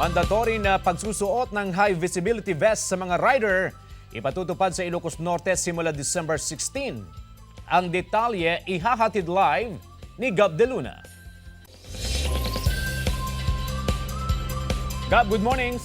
Mandatory na pagsusuot ng high visibility vest sa mga rider ipatutupad sa Ilocos Norte simula December 16. Ang detalye ihahatid live ni Gab De Luna. Gab, good morning.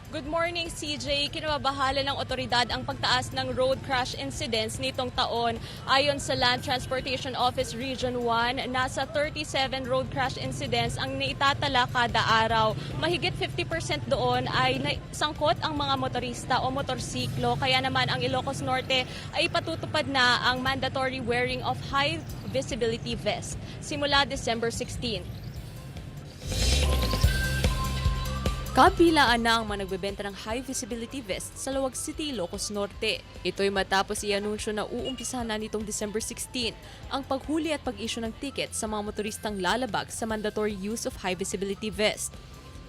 Good morning, CJ. Kinabahala ng otoridad ang pagtaas ng road crash incidents nitong taon. Ayon sa Land Transportation Office Region 1, nasa 37 road crash incidents ang naitatala kada araw. Mahigit 50% doon ay sangkot ang mga motorista o motorsiklo. Kaya naman ang Ilocos Norte ay patutupad na ang mandatory wearing of high visibility vest simula December 16. Kabilaan na ang mga nagbebenta ng high visibility vest sa Laoag City, Ilocos Norte. Ito'y matapos i-anunsyo na uumpisa na nitong December 16 ang paghuli at pag-issue ng ticket sa mga motoristang lalabag sa mandatory use of high visibility vest.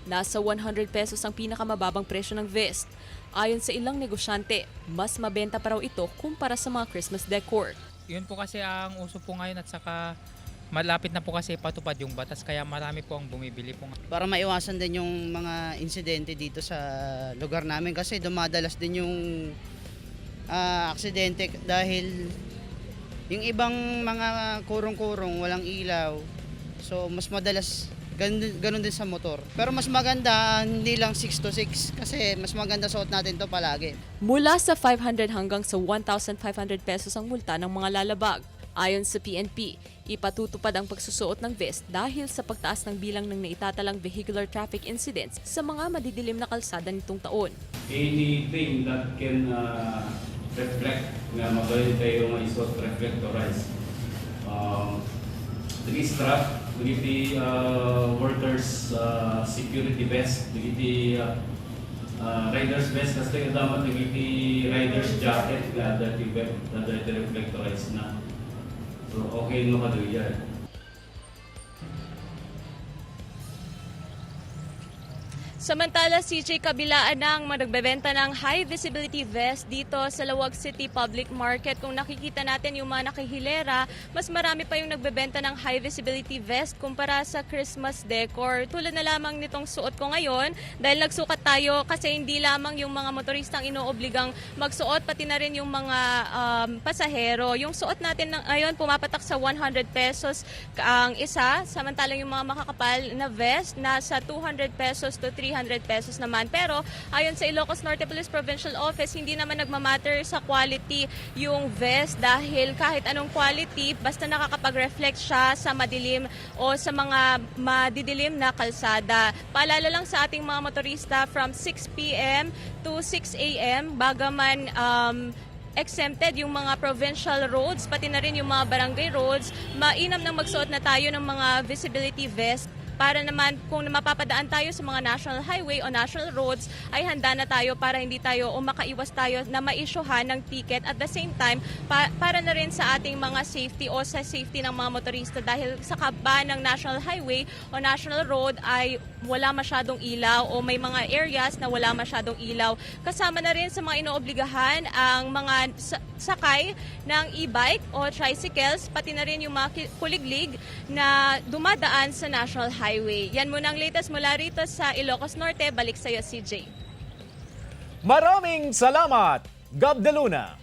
Nasa 100 pesos ang pinakamababang presyo ng vest. Ayon sa ilang negosyante, mas mabenta pa raw ito kumpara sa mga Christmas decor. Yun po kasi ang uso po ngayon at saka malapit na po kasi patupad yung batas kaya marami po ang bumibili po. Para maiwasan din yung mga insidente dito sa lugar namin kasi dumadalas din yung aksidente dahil yung ibang mga kurong-kurong walang ilaw. So mas madalas ganun din sa motor. Pero mas maganda hindi lang 6 to 6 kasi mas maganda suot natin to palagi. Mula sa 500 hanggang sa 1,500 pesos ang multa ng mga lalabag. Ayon sa PNP, ipatutupad ang pagsusuot ng vest dahil sa pagtaas ng bilang ng naitatalang vehicular traffic incidents sa mga madidilim na kalsada nitong taon. Anything that can reflect nga magaling tayo nga isot reflectorize. Dili strap, dili workers security vest, dili rider's vest kasi dapat dili rider's jacket nga dati reflectorize na. So, okay mo ka doon yan. Samantala, CJ, kabilaan ng nagbebenta ng high visibility vest dito sa Laoag City Public Market. Kung nakikita natin yung mga nakihilera, mas marami pa yung nagbebenta ng high visibility vest kumpara sa Christmas decor. Tulad na lamang nitong suot ko ngayon dahil nagsukat tayo kasi hindi lamang yung mga motoristang inoobligang magsuot, pati na rin yung mga pasahero. Yung suot natin ngayon pumapatak sa 100 pesos ang isa, samantalang yung mga makakapal na vest nasa 200 pesos to 300 pesos naman. Pero ayon sa Ilocos Norte Police Provincial Office, hindi naman nagmamatter sa quality yung vest dahil kahit anong quality, basta nakakapag-reflect siya sa madilim o sa mga madidilim na kalsada. Paalala lang sa ating mga motorista from 6 p.m. to 6 a.m. bagaman exempted yung mga provincial roads, pati na rin yung mga barangay roads, mainam nang magsuot na tayo ng mga visibility vest para naman kung mapapadaan tayo sa mga national highway o national roads ay handa na tayo para hindi tayo o makaiwas tayo na ma-issuehan ng ticket at the same time para na rin sa ating mga safety o sa safety ng mga motorista dahil sa kaba ng national highway o national road ay wala masyadong ilaw o may mga areas na wala masyadong ilaw. Kasama na rin sa mga inoobligahan ang mga sakay ng e-bike o tricycles, pati na rin yung mga kuliglig na dumadaan sa national highway. Yan muna ang latest mula rito sa Ilocos Norte. Balik sa iyo, CJ. Maraming salamat, Gab De Luna.